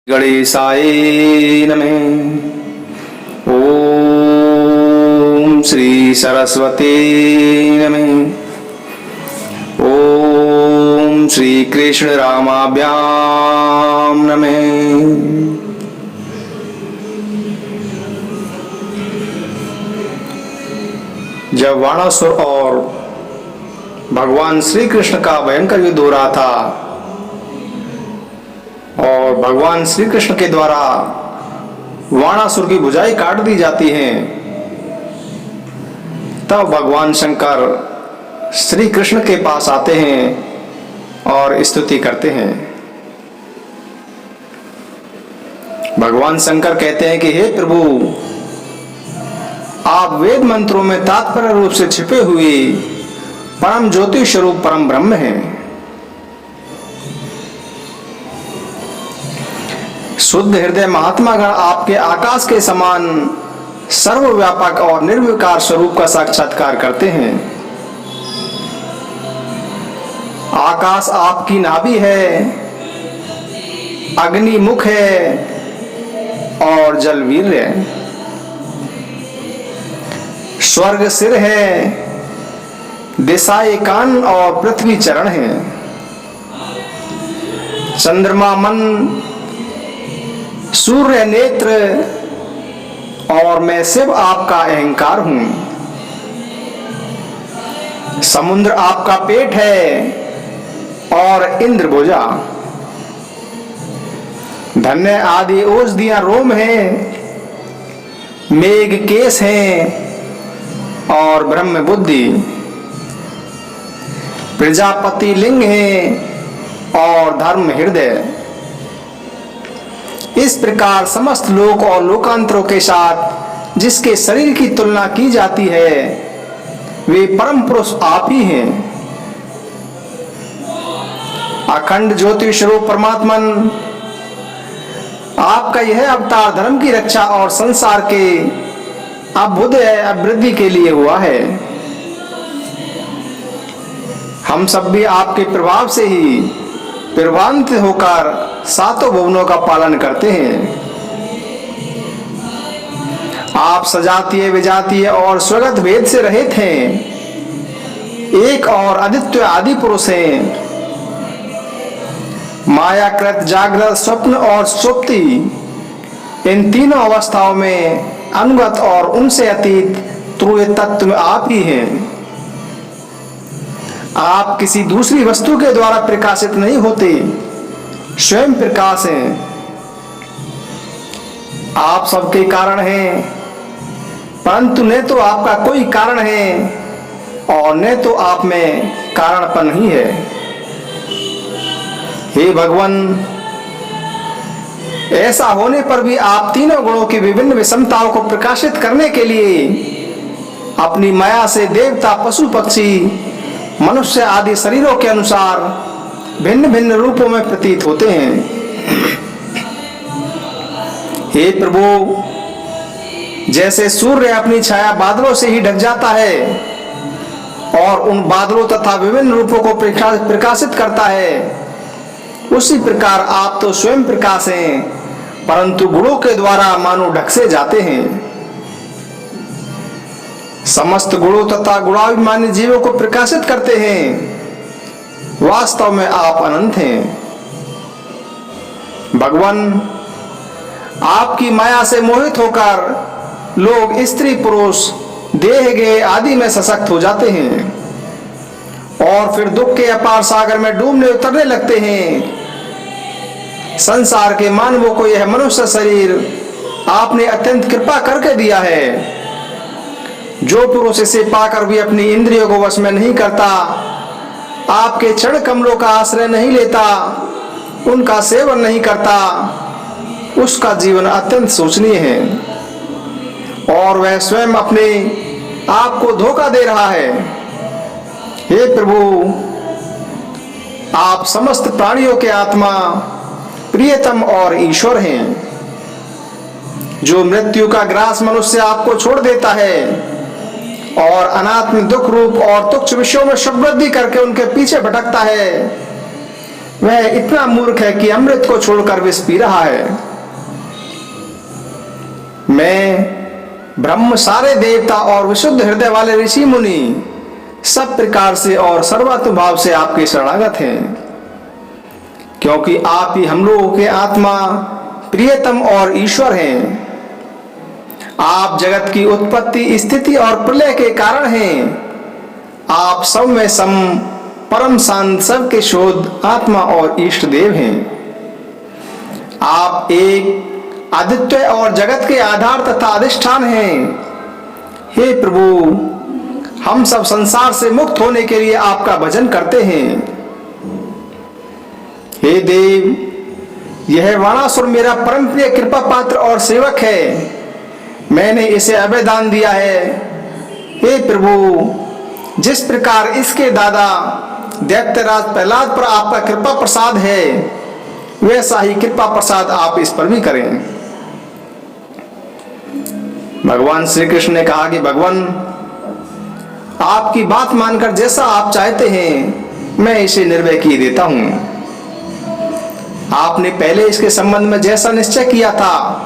गणेशाय नमः। ओम श्री सरस्वती नमः। ओम श्री कृष्ण रामाभ्याम नमः। जब वाणासुर और भगवान श्री कृष्ण का भयंकर युद्ध हो रहा था और भगवान श्री कृष्ण के द्वारा वाणासुर की भुजाएं काट दी जाती हैं, तब भगवान शंकर श्री कृष्ण के पास आते हैं और स्तुति करते हैं। भगवान शंकर कहते हैं कि हे प्रभु, आप वेद मंत्रों में तात्पर्य रूप से छिपे हुए परम ज्योति स्वरूप परम ब्रह्म हैं। शुद्ध हृदय महात्मा गण आपके आकाश के समान सर्वव्यापक और निर्विकार स्वरूप का साक्षात्कार करते हैं। आकाश आपकी नाभि है, अग्नि मुख है और जल वीर्य है। स्वर्ग सिर है, दिशाएं कान और पृथ्वी चरण है। चंद्रमा मन, सूर्य नेत्र और मैं शिव आपका अहंकार हूं। समुद्र आपका पेट है और इंद्र भुजा। धन्य आदि औषधियां रोम है, मेघ केश हैं और ब्रह्म बुद्धि। प्रजापति लिंग है और धर्म हृदय। इस प्रकार समस्त लोक और लोकांतरों के साथ जिसके शरीर की तुलना की जाती है, वे परम पुरुष आप ही हैं। अखंड ज्योति स्वरूप परमात्मन, आपका यह अवतार धर्म की रक्षा और संसार के अभ्युदय अभिवृद्धि के लिए हुआ है। हम सब भी आपके प्रभाव से ही प्रभावित होकर सातों भुवनों का पालन करते हैं। आप सजातीय विजातीय और स्वगत भेद से रहित हैं। एक और अद्वितीय आदि पुरुष हैं। मायाकृत जागृत स्वप्न और सुप्ति, इन तीनों अवस्थाओं में अनुगत और उनसे अतीत तुरीय तत्व आप ही हैं। आप किसी दूसरी वस्तु के द्वारा प्रकाशित नहीं होते, स्वयं प्रकाश हैं। आप सबके कारण हैं, परंतु न तो आपका कोई कारण है और न तो आप में कारणपन ही है। हे भगवान, ऐसा होने पर भी आप तीनों गुणों की विभिन्न विषमताओं को प्रकाशित करने के लिए अपनी माया से देवता, पशु, पक्षी, मनुष्य आदि शरीरों के अनुसार भिन्न भिन्न रूपों में प्रतीत होते हैं। हे प्रभु, जैसे सूर्य अपनी छाया बादलों से ही ढक जाता है और उन बादलों तथा विभिन्न रूपों को प्रकाशित करता है, उसी प्रकार आप तो स्वयं प्रकाश हैं, परंतु गुणों के द्वारा मानो ढक से जाते हैं। समस्त गुणों तथा गुणाभिमानी जीवों को प्रकाशित करते हैं। वास्तव में आप अनंत हैं। भगवान, आपकी माया से मोहित होकर लोग स्त्री पुरुष देह गे आदि में सशक्त हो जाते हैं और फिर दुख के अपार सागर में डूबने उतरने लगते हैं। संसार के मानवों को यह मनुष्य शरीर आपने अत्यंत कृपा करके दिया है। जो पुरुष इसे पाकर भी अपनी इंद्रियों को वश में नहीं करता, आपके चरण कमलों का आश्रय नहीं लेता, उनका सेवन नहीं करता, उसका जीवन अत्यंत शोचनीय है और वह स्वयं अपने आप को धोखा दे रहा है। हे प्रभु, आप समस्त प्राणियों के आत्मा, प्रियतम और ईश्वर हैं। जो मृत्यु का ग्रास मनुष्य आपको छोड़ देता है और अनात्म दुख रूप और तुच्छ विषयों में सुख वृद्धि करके उनके पीछे भटकता है, वह इतना मूर्ख है कि अमृत को छोड़कर विष पी रहा है। मैं ब्रह्म, सारे देवता और विशुद्ध हृदय वाले ऋषि मुनि सब प्रकार से और सर्वात्मभाव से आपके शरणागत हैं, क्योंकि आप ही हम लोगों के आत्मा, प्रियतम और ईश्वर हैं। आप जगत की उत्पत्ति, स्थिति और प्रलय के कारण हैं। आप सब में सम, परम शांत, सबके शोध आत्मा और इष्ट देव हैं। आप एक आदित्य और जगत के आधार तथा अधिष्ठान हैं। हे प्रभु, हम सब संसार से मुक्त होने के लिए आपका भजन करते हैं। हे देव, यह वाणासुर मेरा परम प्रिय कृपा पात्र और सेवक है। मैंने इसे अभयदान दिया है। हे प्रभु, जिस प्रकार इसके दादा दैत्यराज प्रहलाद पर आपका कृपा प्रसाद है, वैसा ही कृपा प्रसाद आप इस पर भी करें। भगवान श्री कृष्ण ने कहा कि भगवान, आपकी बात मानकर जैसा आप चाहते हैं मैं इसे निर्भय किए देता हूं। आपने पहले इसके संबंध में जैसा निश्चय किया था,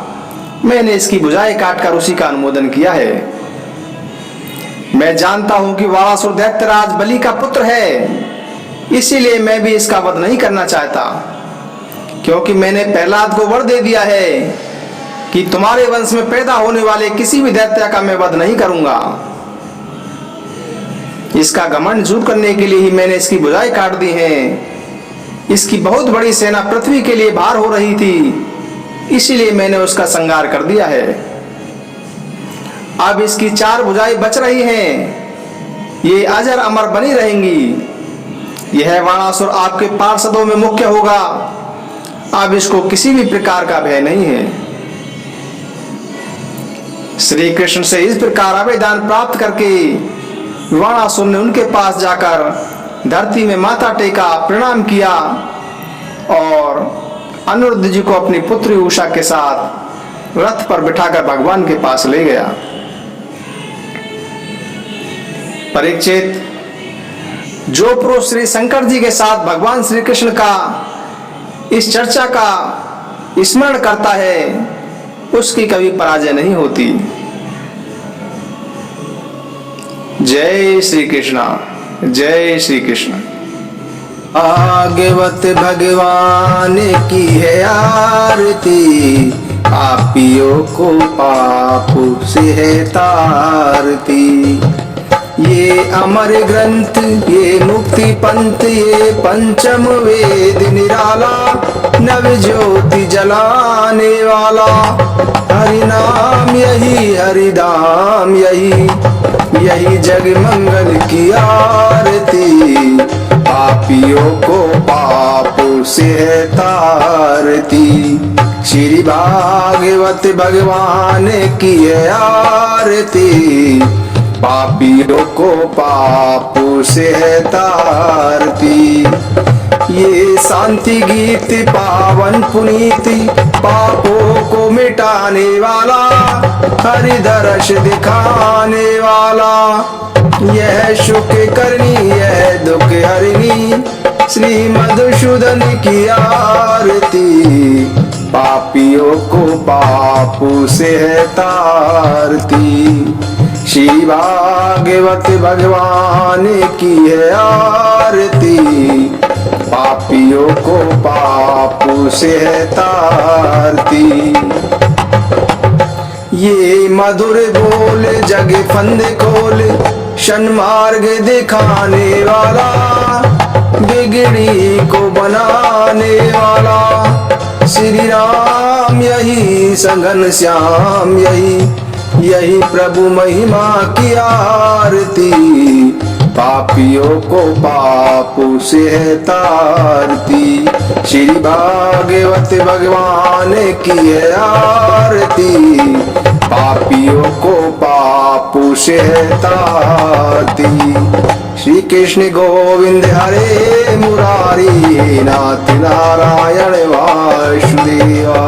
मैंने इसकी भुजाएं काटकर उसी का अनुमोदन किया है। मैं जानता हूं कि वाणासुर दैत्यराज बलि का पुत्र है, इसीलिए मैं भी इसका वध नहीं करना चाहता, क्योंकि मैंने प्रहलाद को वर दे दिया है कि तुम्हारे वंश में पैदा होने वाले किसी भी दैत्य का मैं वध नहीं करूंगा। इसका घमंड दूर करने के लिए ही मैंने इसकी भुजाएं काट दी हैं। इसकी बहुत बड़ी सेना पृथ्वी के लिए भार हो रही थी, इसीलिए मैंने उसका संहार कर दिया है। अब इसकी 4 भुजाएं बच रही हैं, ये अजर अमर बनी रहेंगी। यह वाणासुर आपके पार्षदों में मुख्य होगा। अब इसको किसी भी प्रकार का भय नहीं है। श्री कृष्ण से इस प्रकार अभयदान प्राप्त करके वाणासुर ने उनके पास जाकर धरती में माथा टेका, प्रणाम किया और अनिरुद्ध जी को अपनी पुत्री उषा के साथ रथ पर बिठाकर भगवान के पास ले गया। परीक्षित, जो पुरुष श्री शंकर जी के साथ भगवान श्री कृष्ण का इस चर्चा का स्मरण करता है, उसकी कभी पराजय नहीं होती। जय श्री कृष्ण, जय श्री कृष्ण। भागवत भगवान की है आरती, पापियों को पाप से है तारती। ये अमर ग्रंथ, ये मुक्ति पंथ, ये पंचम वेद निराला, नव ज्योति जलाने वाला। हरि नाम यही, हरि धाम यही, यही जग मंगल की आरती। पापियों को पाप से है तारती। श्री भागवत भगवान की है आरती, पापियों को पाप से है तारती। ये शांति गीत पावन पुनीति, पापों को मिटाने वाला, हरि दर्श दिखाने वाला। यह सुख करनी, यह दुख हरनी, श्री मधुसूदन की आरती। पापियों को पाप से है तारती। श्री भागवत भगवान की है आरती, पापियों को पाप से है तारती। ये मधुर बोल जग फंद खोल, सन्मार्ग दिखाने वाला, बिगड़ी को बनाने वाला। श्री राम यही, सघन श्याम यही, यही प्रभु महिमा की आरती। पापियों को पाप से है तारती। श्री भागवत भगवान की है आरती, पापियों को पाप से है तारती। श्री कृष्ण गोविंद हरे मुरारी, नाथ नारायण वासुदेवा।